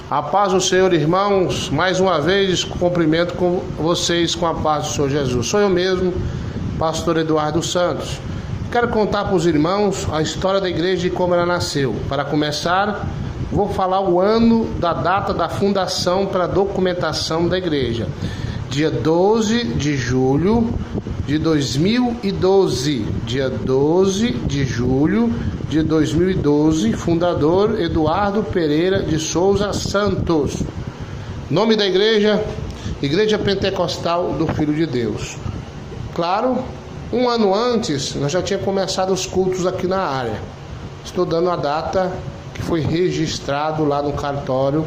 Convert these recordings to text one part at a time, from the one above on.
A paz do Senhor, irmãos, mais uma vez cumprimento com vocês com a paz do Senhor Jesus. Sou eu mesmo, pastor Eduardo Santos. Quero contar para os irmãos a história da igreja e como ela nasceu. Para começar, vou falar o ano da data da fundação para a documentação da igreja. Dia 12 de julho de 2012. Dia 12 de julho de 2012, fundador Eduardo Pereira de Souza Santos. Nome da igreja, Igreja Pentecostal do Filho de Deus. Claro, um ano antes, nós já tínhamos começado os cultos aqui na área. Estou dando a data que foi registrado lá no cartório.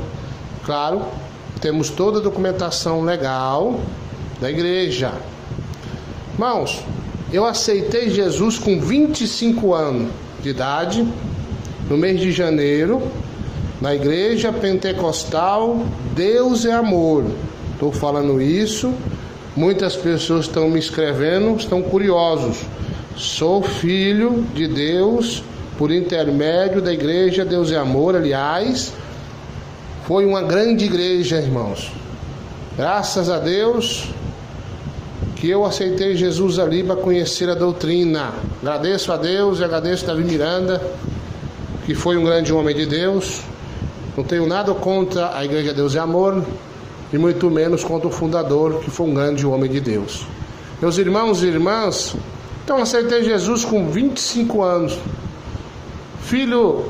Claro, temos toda a documentação legal da igreja. Irmãos, eu aceitei Jesus com 25 anos de idade, no mês de janeiro, na Igreja Pentecostal Deus é Amor. Estou falando isso, muitas pessoas estão me escrevendo, estão curiosos. Sou filho de Deus por intermédio da Igreja Deus é Amor. Aliás, foi uma grande igreja, irmãos. Graças a Deus que eu aceitei Jesus ali para conhecer a doutrina. Agradeço a Deus e agradeço a Davi Miranda, que foi um grande homem de Deus. Não tenho nada contra a Igreja Deus é Amor, e muito menos contra o fundador, que foi um grande homem de Deus. Meus irmãos e irmãs, então aceitei Jesus com 25 anos. Filho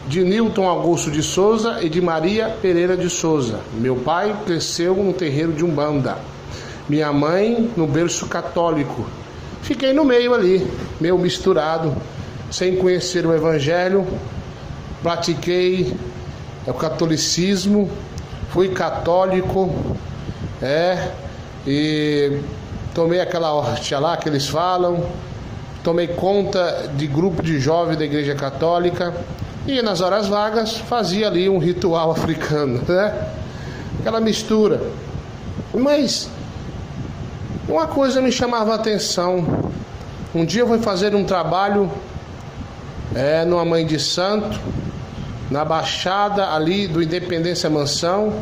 de Nilton Augusto de Souza e de Maria Pereira de Souza. Meu pai cresceu no terreiro de Umbanda. Minha mãe no berço católico. Fiquei no meio ali, meio misturado, sem conhecer o evangelho. Pratiquei o catolicismo, fui católico, e tomei aquela horta lá que eles falam. Tomei conta de grupo de jovens da igreja católica. E nas horas vagas fazia ali um ritual africano, né? Aquela mistura. Mas uma coisa me chamava a atenção. Um dia eu fui fazer um trabalho numa Mãe de Santo, na Baixada ali do Independência Mansão.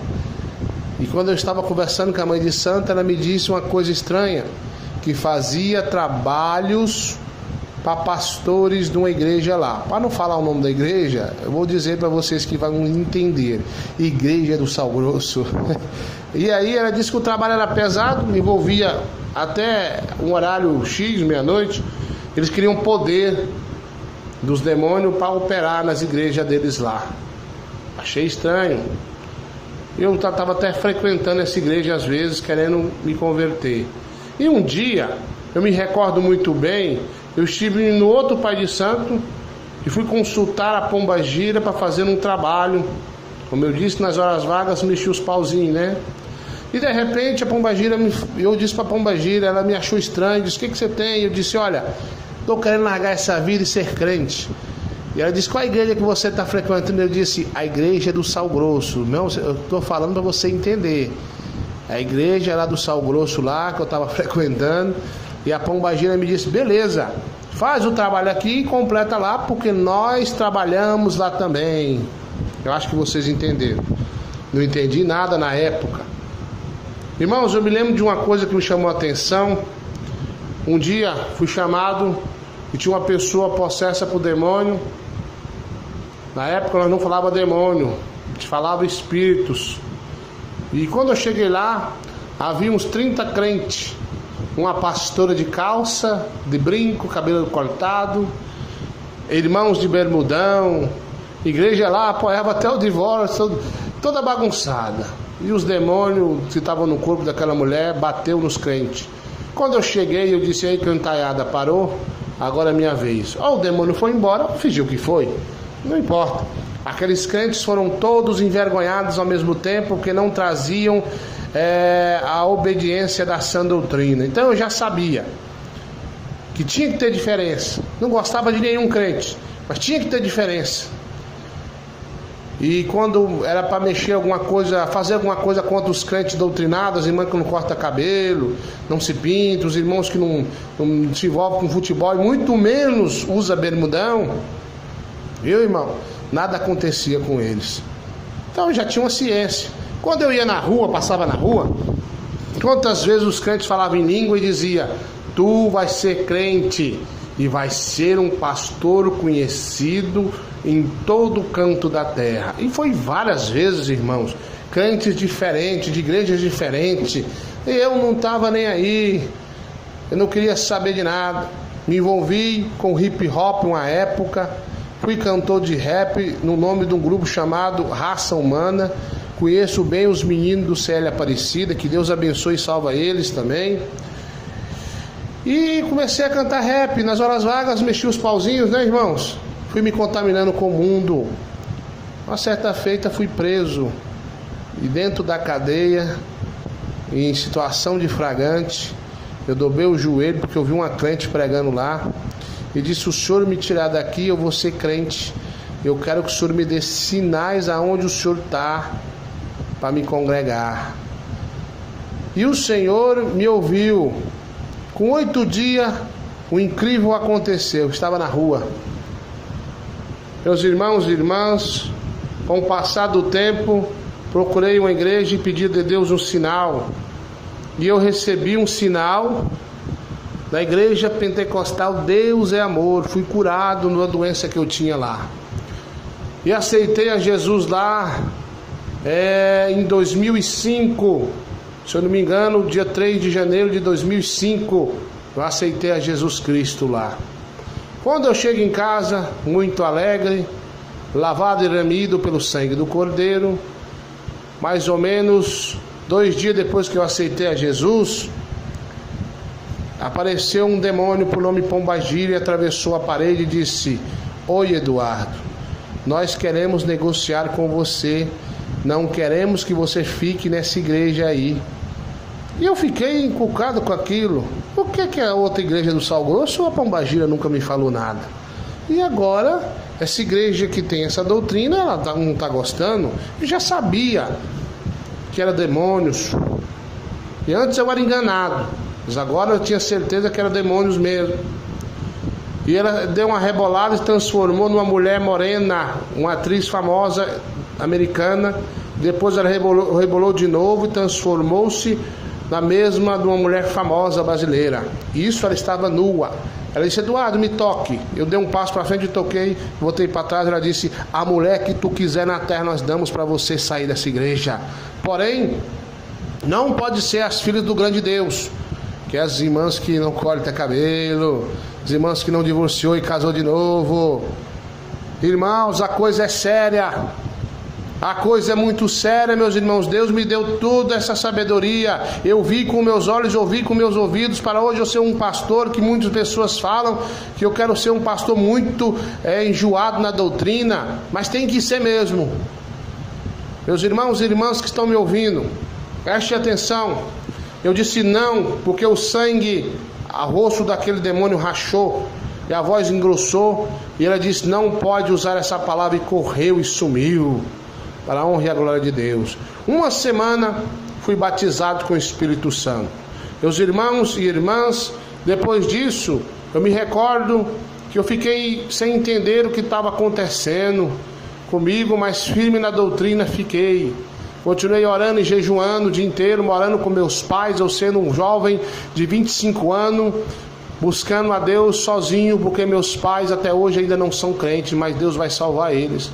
E quando eu estava conversando com a Mãe de Santo, ela me disse uma coisa estranha, que fazia trabalhos para pastores de uma igreja lá. Para não falar o nome da igreja, eu vou dizer para vocês que vão entender. Igreja do Sal Grosso. E aí ela disse que o trabalho era pesado, envolvia até um horário X, meia-noite. Eles queriam poder dos demônios para operar nas igrejas deles lá. Achei estranho. Eu estava até frequentando essa igreja às vezes, querendo me converter. E um dia, eu me recordo muito bem, eu estive no outro Pai de Santo e fui consultar a Pombagira para fazer um trabalho. Como eu disse, nas horas vagas mexi os pauzinhos, né? E de repente a Pombagira, eu disse para a Pombagira, ela me achou estranho, disse: o que você tem? Eu disse: olha, estou querendo largar essa vida e ser crente. E ela disse: qual a igreja que você está frequentando? Eu disse: a igreja do Sal Grosso. Não, eu estou falando para você entender. A igreja lá do Sal Grosso lá, que eu estava frequentando. E a Pombagira me disse: beleza, faz o trabalho aqui e completa lá, porque nós trabalhamos lá também. Eu acho que vocês entenderam. Não entendi nada na época. Irmãos, eu me lembro de uma coisa que me chamou a atenção. Um dia fui chamado e tinha uma pessoa possessa por demônio. Na época nós não falava demônio, a gente falava espíritos. E quando eu cheguei lá, havia uns 30 crentes. Uma pastora de calça, de brinco, cabelo cortado, irmãos de bermudão. Igreja lá apoiava até o divórcio, toda bagunçada. E os demônios que estavam no corpo daquela mulher bateu nos crentes. Quando eu cheguei, eu disse: aí, cantaiada, parou, agora é minha vez. O demônio foi embora, fingiu que foi, não importa. Aqueles crentes foram todos envergonhados ao mesmo tempo, porque não traziam a obediência da sã doutrina. Então eu já sabia que tinha que ter diferença. Não gostava de nenhum crente, mas tinha que ter diferença. E quando era para mexer alguma coisa, fazer alguma coisa contra os crentes doutrinados, as irmãs que não cortam cabelo, não se pintam, os irmãos que não se envolvem com futebol, e muito menos usa bermudão, viu, irmão? Nada acontecia com eles. Então eu já tinha uma ciência. Quando eu ia na rua, passava na rua, quantas vezes os crentes falavam em língua e dizia: tu vai ser crente e vai ser um pastor conhecido em todo canto da terra. E foi várias vezes, irmãos, crentes diferentes, de igrejas diferentes. E eu não estava nem aí, eu não queria saber de nada. Me envolvi com hip hop uma época, fui cantor de rap no nome de um grupo chamado Raça Humana. Conheço bem os meninos do CL Aparecida, que Deus abençoe e salva eles também. E comecei a cantar rap, nas horas vagas mexi os pauzinhos, né, irmãos? Fui me contaminando com o mundo. Uma certa feita fui preso, e dentro da cadeia, em situação de flagrante, eu dobrei o joelho porque eu vi uma crente pregando lá e disse: o senhor me tirar daqui, eu vou ser crente. Eu quero que o senhor me dê sinais aonde o senhor está para me congregar. E o Senhor me ouviu. Com 8 dias, o incrível aconteceu. Eu estava na rua. Meus irmãos e irmãs, com o passar do tempo, procurei uma igreja e pedi de Deus um sinal. E eu recebi um sinal da igreja pentecostal Deus é Amor. Fui curado de uma doença que eu tinha lá. E aceitei a Jesus lá em 2005. Se eu não me engano, dia 3 de janeiro de 2005, eu aceitei a Jesus Cristo lá. Quando eu chego em casa, muito alegre, lavado e remido pelo sangue do Cordeiro, mais ou menos 2 dias depois que eu aceitei a Jesus, apareceu um demônio por nome Pombagira e atravessou a parede e disse: oi, Eduardo, nós queremos negociar com você, não queremos que você fique nessa igreja aí. E eu fiquei encucado com aquilo. Por que a outra igreja do Sal Grosso ou a Pombagira nunca me falou nada? E agora, essa igreja que tem essa doutrina, ela não está gostando. Eu já sabia que era demônios. E antes eu era enganado, mas agora eu tinha certeza que era demônios mesmo. E ela deu uma rebolada e se transformou numa mulher morena, uma atriz famosa americana. Depois ela rebolou de novo e transformou-se na mesma de uma mulher famosa brasileira. Isso, ela estava nua. Ela disse: Eduardo, me toque. Eu dei um passo para frente e toquei, voltei para trás. Ela disse: a mulher que tu quiser na terra nós damos para você sair dessa igreja. Porém, não pode ser as filhas do grande Deus, que é as irmãs que não cortam cabelo, as irmãs que não divorciou e casou de novo. Irmãos, a coisa é séria. A coisa é muito séria, meus irmãos. Deus me deu toda essa sabedoria. Eu vi com meus olhos, ouvi com meus ouvidos. Para hoje eu ser um pastor, que muitas pessoas falam que eu quero ser um pastor muito enjoado na doutrina, mas tem que ser mesmo. Meus irmãos e irmãs que estão me ouvindo, preste atenção. Eu disse não, porque o sangue, o rosto daquele demônio rachou e a voz engrossou. E ela disse: não pode usar essa palavra, e correu e sumiu. Para a honra e a glória de Deus. Uma semana fui batizado com o Espírito Santo. Meus irmãos e irmãs, depois disso, eu me recordo que eu fiquei sem entender o que estava acontecendo comigo, mas firme na doutrina fiquei. Continuei orando e jejuando o dia inteiro, morando com meus pais, eu sendo um jovem de 25 anos, buscando a Deus sozinho, porque meus pais até hoje ainda não são crentes, mas Deus vai salvar eles.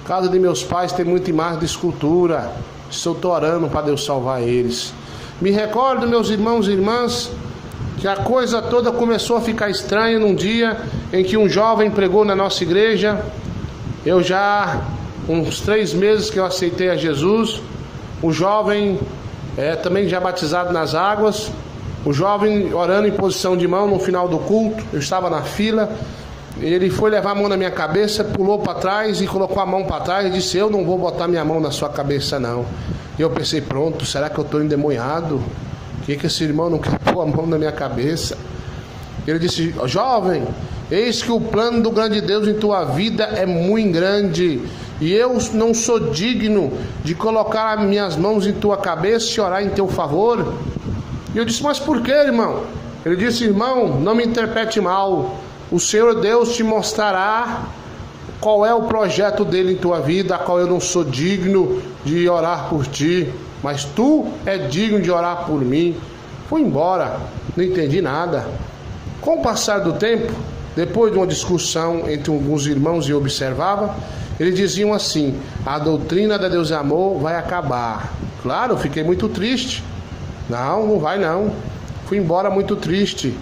A casa de meus pais tem muita imagem de escultura. Estou orando para Deus salvar eles. Me recordo, meus irmãos e irmãs, que a coisa toda começou a ficar estranha num dia em que um jovem pregou na nossa igreja. Eu já, uns 3 meses que eu aceitei a Jesus. O jovem também já batizado nas águas. O jovem orando em posição de mão no final do culto. Eu estava na fila. Ele foi levar a mão na minha cabeça, pulou para trás e colocou a mão para trás e disse: eu não vou botar minha mão na sua cabeça não. E eu pensei: pronto, será que eu estou endemoniado? Por que esse irmão não quer pôr a mão na minha cabeça? Ele disse: jovem, eis que o plano do grande Deus em tua vida é muito grande, e eu não sou digno de colocar as minhas mãos em tua cabeça e orar em teu favor. E eu disse: mas por que, irmão? Ele disse: irmão, não me interprete mal. O Senhor Deus te mostrará qual é o projeto dele em tua vida, a qual eu não sou digno de orar por ti, mas tu é digno de orar por mim. Fui embora, não entendi nada. Com o passar do tempo, depois de uma discussão entre alguns irmãos, eu observava, eles diziam assim: a doutrina da Deus e Amor vai acabar. Claro, eu fiquei muito triste. Não vai não. Fui embora muito triste.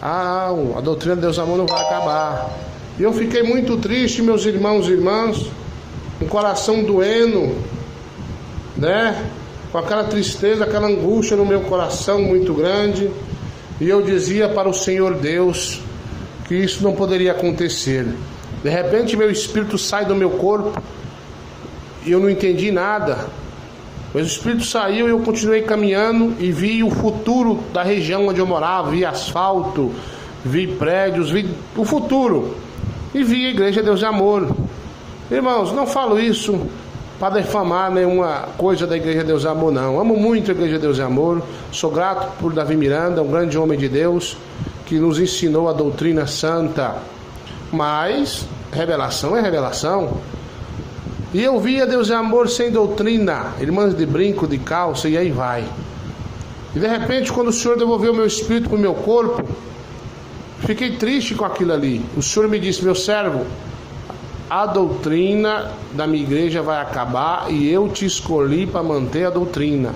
A doutrina da Deus e Amor não vai acabar. E eu fiquei muito triste, meus irmãos e irmãs, com o coração doendo, né? Com aquela tristeza, aquela angústia no meu coração muito grande. E eu dizia para o Senhor Deus que isso não poderia acontecer. De repente meu espírito sai do meu corpo e eu não entendi nada. Mas o espírito saiu e eu continuei caminhando e vi o futuro da região onde eu morava. Vi asfalto, vi prédios, vi o futuro. E vi a Igreja Deus e Amor. Irmãos, não falo isso para defamar nenhuma coisa da Igreja Deus e Amor, não. Amo muito a Igreja Deus e Amor. Sou grato por Davi Miranda, um grande homem de Deus, que nos ensinou a doutrina santa. Mas revelação é revelação. E eu via Deus e Amor sem doutrina, irmãs de brinco, de calça, e aí vai. E de repente, quando o Senhor devolveu meu espírito para o meu corpo, fiquei triste com aquilo ali. O Senhor me disse: meu servo, a doutrina da minha igreja vai acabar e eu te escolhi para manter a doutrina.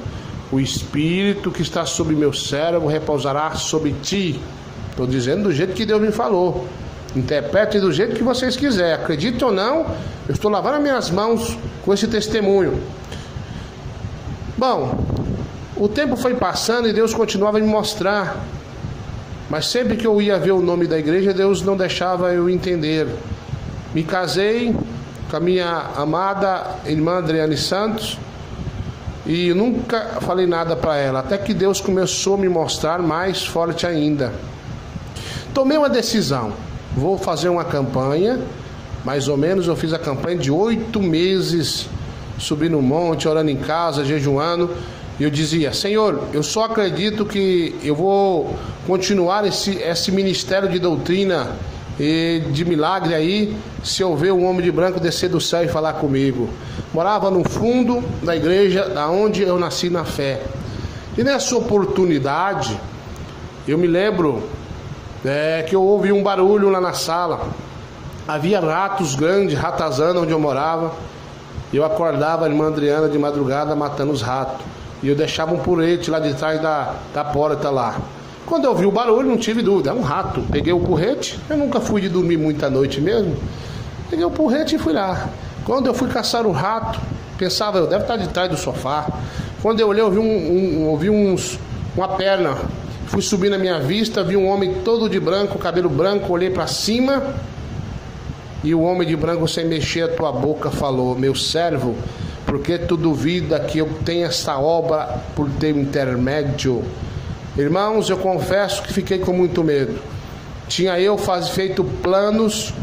O espírito que está sobre meu servo repousará sobre ti. Estou dizendo do jeito que Deus me falou. Interprete do jeito que vocês quiserem. Acredite ou não, eu estou lavando as minhas mãos com esse testemunho. Bom, o tempo foi passando e Deus continuava a me mostrar. Mas sempre que eu ia ver o nome da igreja, Deus não deixava eu entender. Me casei com a minha amada irmã Adriane Santos e nunca falei nada para ela, até que Deus começou a me mostrar mais forte ainda. Tomei uma decisão: vou fazer uma campanha. Mais ou menos eu fiz a campanha de 8 meses, subi no monte, orando em casa, jejuando. E eu dizia: Senhor, eu só acredito que eu vou continuar esse ministério de doutrina e de milagre aí, se eu ver um homem de branco descer do céu e falar comigo. Morava no fundo da igreja da onde eu nasci na fé. E nessa oportunidade, eu me lembro que eu ouvi um barulho lá na sala. Havia ratos grandes, ratazana onde eu morava. Eu acordava a irmã Adriana de madrugada matando os ratos. E eu deixava um purete lá de trás da porta lá. Quando eu vi o barulho, não tive dúvida, é um rato. Peguei o porrete, eu nunca fui de dormir muita noite mesmo. Peguei o porrete e fui lá. Quando eu fui caçar o rato, pensava, eu deve estar de trás do sofá. Quando eu olhei, eu vi uma perna. Fui subir na minha vista, vi um homem todo de branco, cabelo branco, olhei para cima. E o homem de branco, sem mexer a tua boca, falou: meu servo, por que tu duvida que eu tenho essa obra por teu intermédio? Irmãos, eu confesso que fiquei com muito medo. Tinha eu feito planos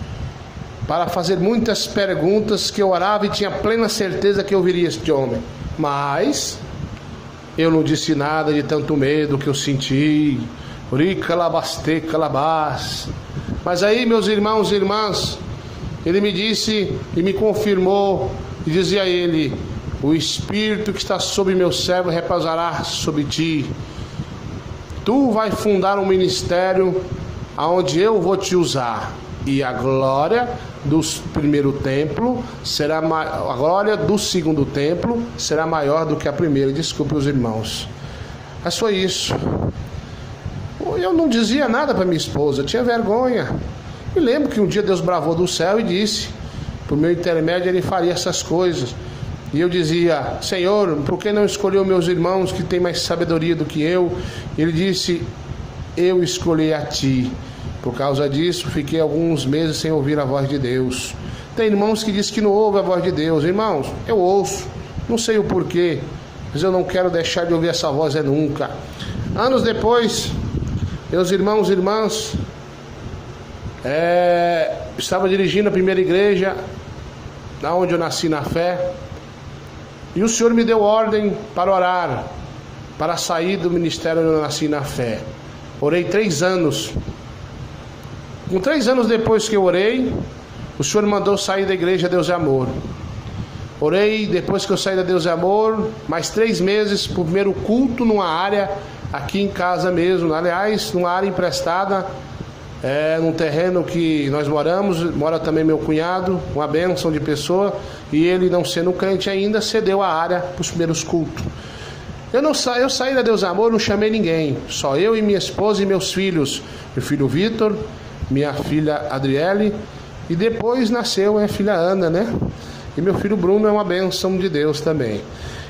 para fazer muitas perguntas, que eu orava e tinha plena certeza que eu viria este homem. Mas eu não disse nada de tanto medo que eu senti. Mas aí, meus irmãos e irmãs, ele me disse e me confirmou, e dizia ele: o Espírito que está sobre meu servo repousará sobre ti. Tu vai fundar um ministério aonde eu vou te usar, e a glória do primeiro templo será a glória do segundo templo será maior do que a primeira. Desculpe os irmãos, mas foi isso. Eu não dizia nada para minha esposa, eu tinha vergonha. Me lembro que um dia Deus bravou do céu e disse: por meu intermédio ele faria essas coisas. E eu dizia: Senhor, por que não escolheu meus irmãos que têm mais sabedoria do que eu? Ele disse: eu escolhi a ti. Por causa disso, fiquei alguns meses sem ouvir a voz de Deus. Tem irmãos que dizem que não ouvem a voz de Deus. Irmãos, eu ouço, não sei o porquê, mas eu não quero deixar de ouvir essa voz nunca. Anos depois, meus irmãos e irmãs, estava dirigindo a primeira igreja, da onde eu nasci na fé, e o Senhor me deu ordem para orar, para sair do ministério onde eu nasci na fé. Orei 3 anos. Com 3 anos depois que eu orei, o Senhor me mandou sair da igreja Deus é Amor. Orei, depois que eu saí da Deus é Amor, mais 3 meses para o primeiro culto numa área aqui em casa mesmo. Aliás, numa área emprestada, num terreno que nós moramos, mora também meu cunhado, uma bênção de pessoa, e ele, não sendo crente ainda, cedeu a área para os primeiros cultos. Eu saí da Deus é Amor, não chamei ninguém, só eu e minha esposa e meus filhos, meu filho Vitor, minha filha Adriele, e depois nasceu minha filha Ana, né? E meu filho Bruno é uma bênção de Deus também.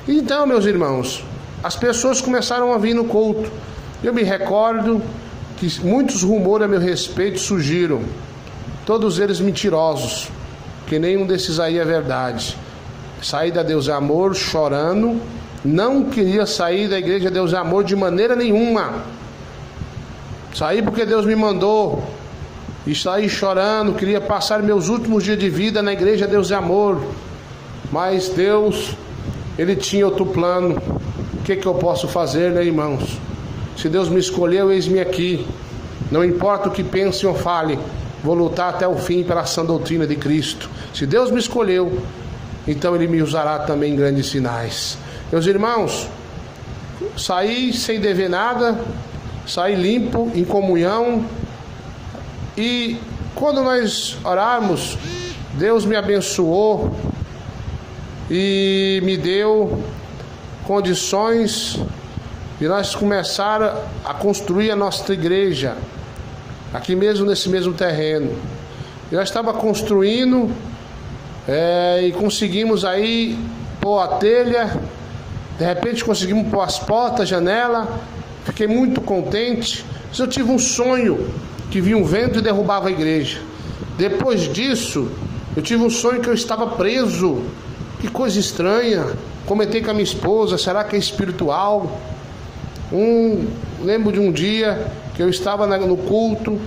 Então, meus irmãos, as pessoas começaram a vir no culto. Eu me recordo que muitos rumores a meu respeito surgiram, todos eles mentirosos, que nenhum desses aí é verdade. Saí da Deus é Amor chorando, não queria sair da igreja Deus é Amor de maneira nenhuma. Saí porque Deus me mandou, e saí chorando, queria passar meus últimos dias de vida na igreja Deus é Amor, mas Deus, Ele tinha outro plano. O que eu posso fazer, né, irmãos? Se Deus me escolheu, eis-me aqui. Não importa o que pense ou fale, vou lutar até o fim pela sã doutrina de Cristo. Se Deus me escolheu, então Ele me usará também em grandes sinais. Meus irmãos, saí sem dever nada, saí limpo, em comunhão. E quando nós orarmos, Deus me abençoou e me deu condições de nós começar a construir a nossa igreja, aqui mesmo nesse mesmo terreno. Eu estava construindo e conseguimos aí pôr a telha, de repente conseguimos pôr as portas, janela, fiquei muito contente. Eu tive um sonho que vinha um vento e derrubava a igreja. Depois disso, eu tive um sonho que eu estava preso. Que coisa estranha. Comentei com a minha esposa, será que é espiritual? Lembro de um dia que eu estava no culto,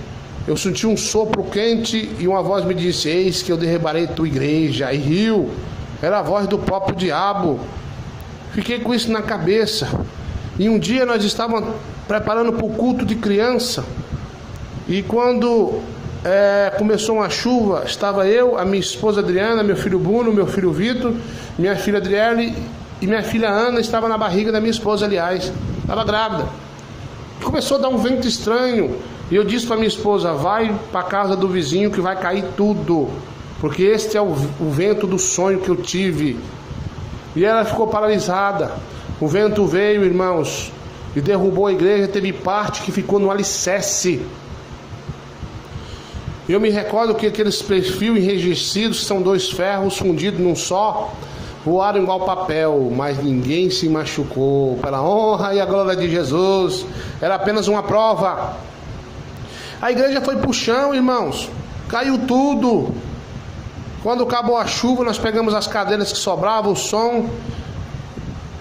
eu senti um sopro quente e uma voz me disse: eis que eu derribarei tua igreja. E riu. Era a voz do próprio diabo. Fiquei com isso na cabeça. E um dia nós estávamos preparando para o culto de criança. E quando começou uma chuva, estava eu, a minha esposa Adriana, meu filho Bruno, meu filho Vitor, minha filha Adriele e minha filha Ana estava na barriga da minha esposa, aliás, estava grávida. Começou a dar um vento estranho e eu disse para minha esposa: vai para a casa do vizinho que vai cair tudo, porque este é o vento do sonho que eu tive. E ela ficou paralisada. O vento veio, irmãos, e derrubou a igreja. Teve parte que ficou no alicerce. Eu me recordo que aqueles perfis enrijecidos, que são 2 ferros fundidos num só, voaram igual papel, mas ninguém se machucou. Pela honra e a glória de Jesus, era apenas uma prova. A igreja foi pro chão, irmãos, caiu tudo. Quando acabou a chuva, nós pegamos as cadeiras que sobravam, o som,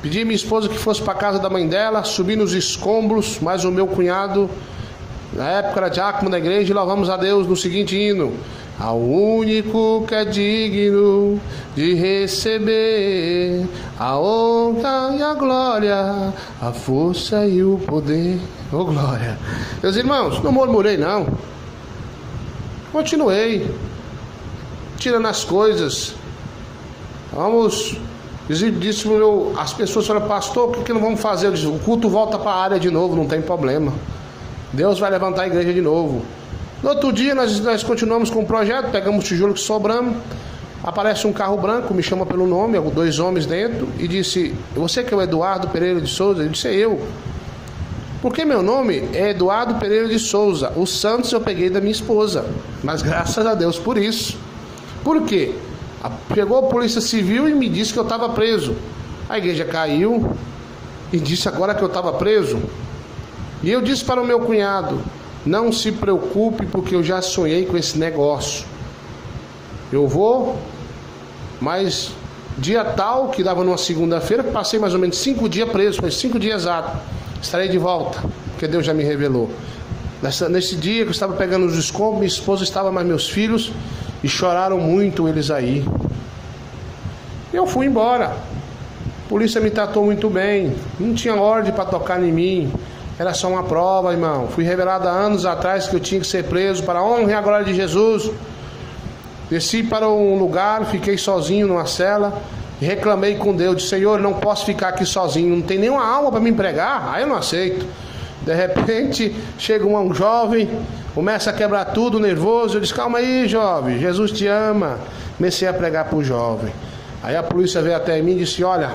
pedi a minha esposa que fosse para a casa da mãe dela, subi nos escombros, mas o meu cunhado, na época era diácono da igreja, e louvamos a Deus no seguinte hino: ao único que é digno de receber a honra e a glória, a força e o poder. Oh glória! Meus irmãos, não murmurei não, continuei tirando as coisas. Vamos, disse as pessoas falaram: pastor, o que não vamos fazer? Eu disse: o culto volta para a área de novo, não tem problema. Deus vai levantar a igreja de novo. No outro dia nós continuamos com o projeto, pegamos o tijolo que sobramos, aparece um carro branco, me chama pelo nome, 2 homens dentro, e disse: você que é o Eduardo Pereira de Souza? Eu disse: é eu. Porque meu nome é Eduardo Pereira de Souza. O Santos eu peguei da minha esposa, mas graças a Deus por isso. Por quê? Chegou a polícia civil e me disse que eu estava preso. A igreja caiu e disse agora que eu estava preso. E eu disse para o meu cunhado: não se preocupe, porque eu já sonhei com esse negócio. Eu vou, mas dia tal, que dava numa segunda-feira, passei mais ou menos 5 dias preso, foi 5 dias exatos. Estarei de volta, porque Deus já me revelou. Nesse dia que eu estava pegando os escombros, minha esposa estava mais meus filhos, e choraram muito eles aí. Eu fui embora. A polícia me tratou muito bem, não tinha ordem para tocar em mim. Era só uma prova, irmão. Fui revelado há anos atrás que eu tinha que ser preso para a honra e a glória de Jesus. Desci para um lugar, fiquei sozinho numa cela e reclamei com Deus. Disse: Senhor, não posso ficar aqui sozinho, não tem nenhuma alma para me pregar. Aí eu não aceito. De repente chega um jovem, começa a quebrar tudo, nervoso. Eu disse: calma aí, jovem, Jesus te ama. Comecei a pregar para o jovem. Aí a polícia veio até mim e disse: olha,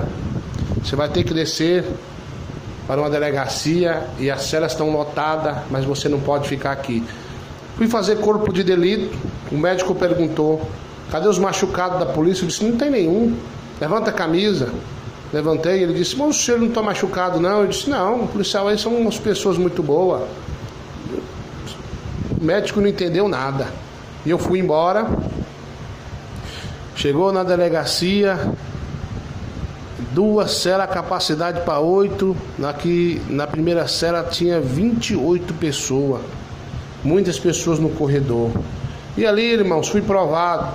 você vai ter que descer para uma delegacia e as celas estão lotadas, mas você não pode ficar aqui. Fui fazer corpo de delito. O médico perguntou: cadê os machucados da polícia? Eu disse: não tem nenhum. Levanta a camisa. Levantei. Ele disse: mas o senhor não está machucado não? Eu disse: não, o policial aí são umas pessoas muito boas. O médico não entendeu nada. E eu fui embora. Chegou na delegacia, 2 celas, capacidade para 8. Na primeira cela tinha 28 pessoas. Muitas pessoas no corredor. E ali, irmãos, fui provado.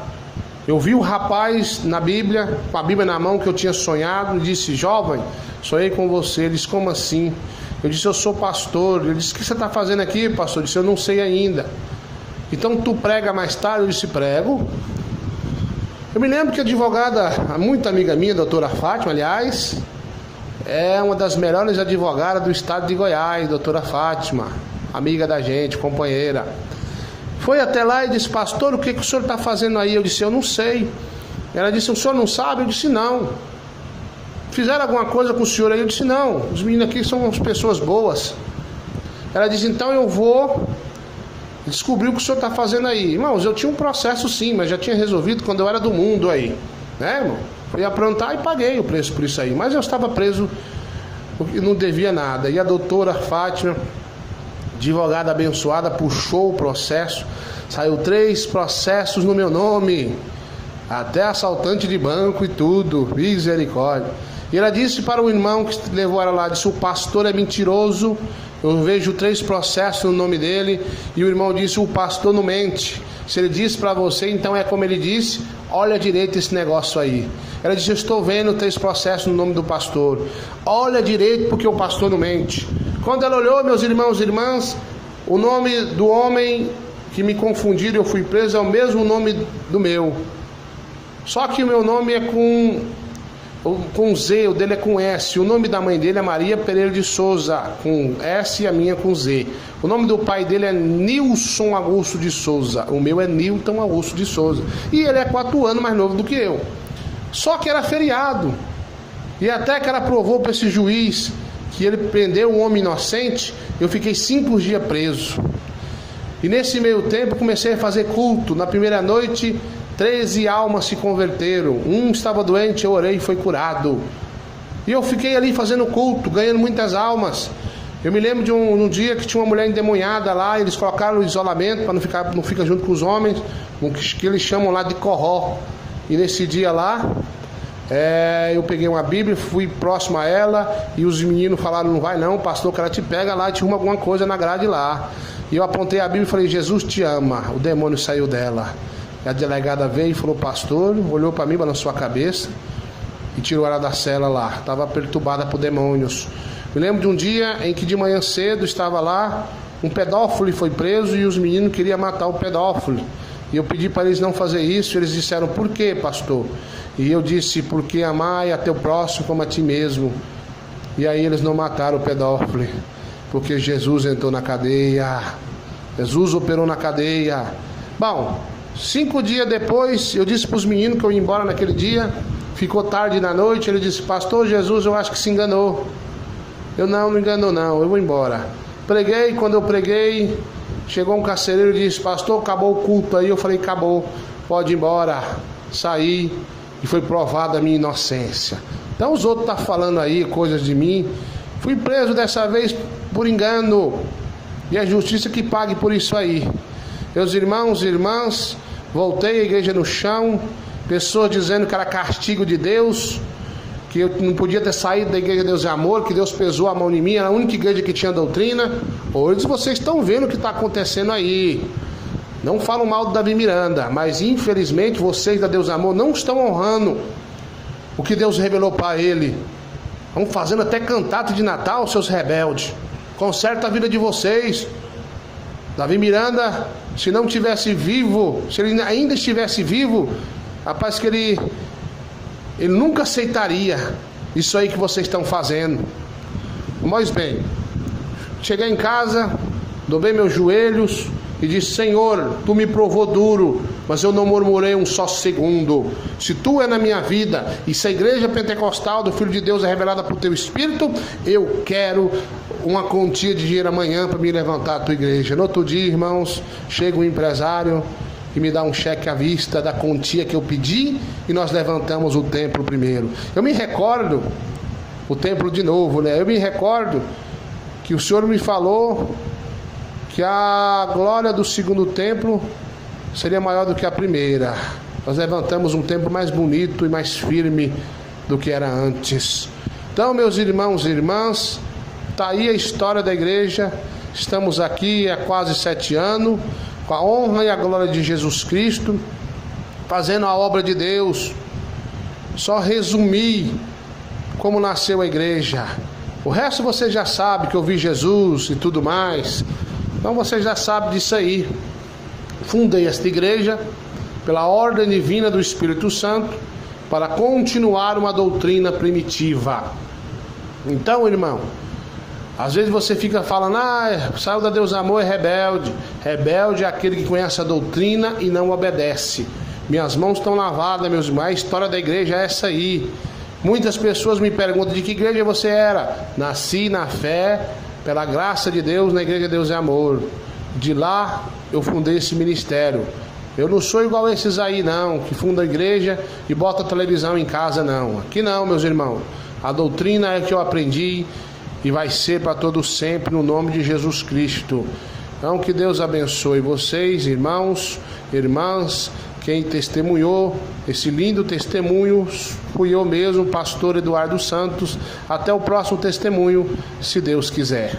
Eu vi o rapaz na Bíblia, com a Bíblia na mão, que eu tinha sonhado, e disse: jovem, sonhei com você. Ele disse: como assim? Eu disse: eu sou pastor. Ele disse: o que você está fazendo aqui, pastor? Eu disse: eu não sei ainda. Então tu prega mais tarde? Eu disse: prego. Eu me lembro que a advogada, muito amiga minha, a doutora Fátima, aliás, é uma das melhores advogadas do estado de Goiás, doutora Fátima, amiga da gente, companheira. Foi até lá e disse: pastor, o que o senhor está fazendo aí? Eu disse: eu não sei. Ela disse: o senhor não sabe? Eu disse: não. Fizeram alguma coisa com o senhor aí? Eu disse: não, os meninos aqui são umas pessoas boas. Ela disse: então eu vou descobrir o que o senhor está fazendo aí. Irmãos, eu tinha um processo sim, mas já tinha resolvido quando eu era do mundo aí, né, irmão? Fui aprontar e paguei o preço por isso aí, mas eu estava preso porque não devia nada. E a doutora Fátima, advogada abençoada, puxou o processo. Saiu 3 processos no meu nome, até assaltante de banco e tudo, misericórdia. E ela disse para o irmão que levou ela lá, disse: o pastor é mentiroso, eu vejo 3 processos no nome dele. E o irmão disse: o pastor não mente, se ele disse para você, então é como ele disse, olha direito esse negócio aí. Ela disse: eu estou vendo 3 processos no nome do pastor, olha direito porque o pastor não mente. Quando ela olhou, meus irmãos e irmãs, o nome do homem que me confundiram, eu fui preso, é o mesmo nome do meu, só que o meu nome é com Z, o dele é com S. O nome da mãe dele é Maria Pereira de Souza, com S, e a minha com Z. O nome do pai dele é Nilson Augusto de Souza. O meu é Nilton Augusto de Souza. E ele é 4 anos mais novo do que eu. Só que era feriado. E até que ela provou para esse juiz que ele prendeu um homem inocente, eu fiquei 5 dias preso. E nesse meio tempo comecei a fazer culto. Na primeira noite, 13 almas se converteram. Um estava doente, eu orei e foi curado. E eu fiquei ali fazendo culto, ganhando muitas almas. Eu me lembro de um dia que tinha uma mulher endemoniada lá. Eles colocaram o isolamento para não ficar junto com os homens, que eles chamam lá de corró. E nesse dia lá, eu peguei uma Bíblia, fui próximo a ela, e os meninos falaram: não vai não, pastor, que ela te pega lá e te arruma alguma coisa na grade lá. E eu apontei a Bíblia e falei: Jesus te ama. O demônio saiu dela. E a delegada veio e falou: pastor, olhou para mim, balançou a cabeça e tirou ela da cela lá. Estava perturbada por demônios. Me lembro de um dia em que de manhã cedo estava lá, um pedófilo foi preso e os meninos queriam matar o pedófilo. E eu pedi para eles não fazer isso. Eles disseram: por quê, pastor? E eu disse: porque amar é a teu próximo como a ti mesmo. E aí eles não mataram o pedófilo, porque Jesus entrou na cadeia. Jesus operou na cadeia. Bom, 5 dias depois, eu disse para os meninos que eu ia embora naquele dia. Ficou tarde na noite. Ele disse: pastor, Jesus, eu acho que se enganou. Eu: não enganou não, eu vou embora. Preguei. Quando eu preguei, chegou um carcereiro e disse: pastor, acabou o culto aí. Eu falei: acabou, pode ir embora. Saí e foi provada a minha inocência. Então os outros estão falando aí coisas de mim. Fui preso dessa vez por engano, e a justiça que pague por isso aí. Meus irmãos e irmãs, voltei à igreja no chão, pessoas dizendo que era castigo de Deus, que eu não podia ter saído da igreja Deus é Amor, que Deus pesou a mão em mim, era a única igreja que tinha doutrina. Hoje vocês estão vendo o que está acontecendo aí. Não falam mal do Davi Miranda, mas infelizmente vocês da Deus é Amor não estão honrando o que Deus revelou para ele. Estão fazendo até cantata de Natal, seus rebeldes. Conserta a vida de vocês. Davi Miranda se não tivesse vivo, se ele ainda estivesse vivo, rapaz, que ele nunca aceitaria isso aí que vocês estão fazendo. Mas bem, cheguei em casa, dobrei meus joelhos e disse: Senhor, tu me provou duro, mas eu não murmurei um só segundo. Se tu é na minha vida e se a igreja pentecostal do Filho de Deus é revelada por teu Espírito, eu quero uma quantia de dinheiro amanhã para me levantar a tua igreja. No outro dia, irmãos, chega um empresário e me dá um cheque à vista da quantia que eu pedi e nós levantamos o templo primeiro. Eu me recordo, o templo de novo, né? Eu me recordo que o Senhor me falou que a glória do segundo templo seria maior do que a primeira. Nós levantamos um templo mais bonito e mais firme do que era antes. Então, meus irmãos e irmãs, está aí a história da igreja. Estamos aqui há quase 7 anos, com a honra e a glória de Jesus Cristo, fazendo a obra de Deus. Só resumir como nasceu a igreja. O resto você já sabe, que eu vi Jesus e tudo mais. Então você já sabe disso aí. Fundei esta igreja pela ordem divina do Espírito Santo para continuar uma doutrina primitiva. Então, irmão, às vezes você fica falando: saiu da Deus Amor, é rebelde. Rebelde é aquele que conhece a doutrina e não obedece. Minhas mãos estão lavadas, meus irmãos. A história da igreja é essa aí. Muitas pessoas me perguntam: de que igreja você era? Nasci na fé, pela graça de Deus, na igreja Deus é Amor. De lá eu fundei esse ministério. Eu não sou igual a esses aí não, que funda a igreja e bota a televisão em casa, não. Aqui não, meus irmãos. A doutrina é que eu aprendi e vai ser para todos sempre, no nome de Jesus Cristo. Então que Deus abençoe vocês, irmãos, irmãs. Quem testemunhou esse lindo testemunho fui eu mesmo, pastor Eduardo Santos. Até o próximo testemunho, se Deus quiser.